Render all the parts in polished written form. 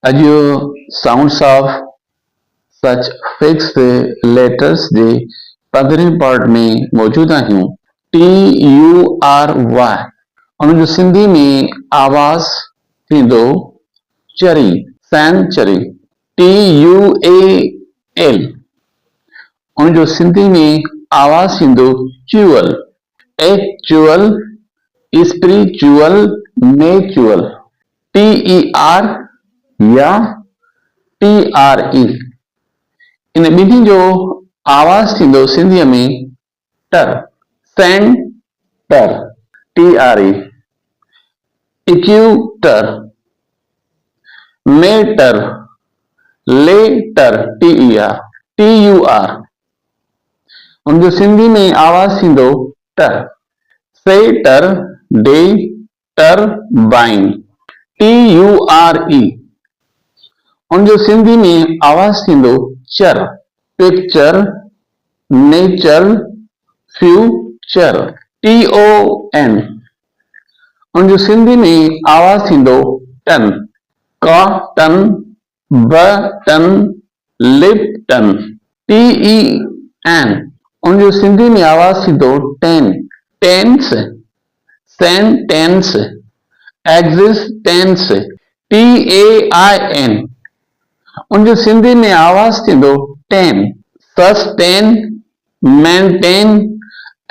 अॼु sounds of such fix letters J 15 part में मौजूद आहियूं। TURY उन जो सिंधी में आवाज़ थींदो चरी, सेंचुरी। TUAL उन जो सिंधी में आवाज़ थींदो च्यूअल, एक्चुअल, स्पिरिचुअल, नेचुअल। TER या TRE इन ॿिन्ही जो आवाज़ थींदो सिंधीअ में टर, centre, TRE, equator, metre, letter, TER, TUR उन जो सिंधी में आवाज़ थींदो टर, सेटर, डे, टरबाइन। TURE उन जो सिंधी में आवाज़ थींदो चर, पिक्चर, नेचर, फ्यूचर। TON उन जो सिंधी में आवाज़ थींदो ton, cotton, button, Lipton. TEN उन जो सिंधी में आवाज़ थींदो ten, tense, sentence, existence. TAIN उन जो सिंधी में आवाज़ थींदो ten, sustain, maintain,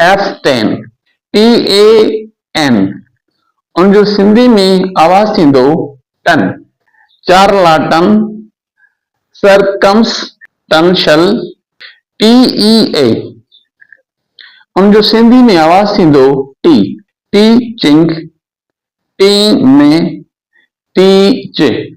abstain. TAN उन जो सिंधी में आवाज़ थींदो टन, चार्लाटन, सरकमस्टेंशियल। TEA उन जो सिंधी में आवाज़ थींदो टी, टीचिंग, टीम, टीच।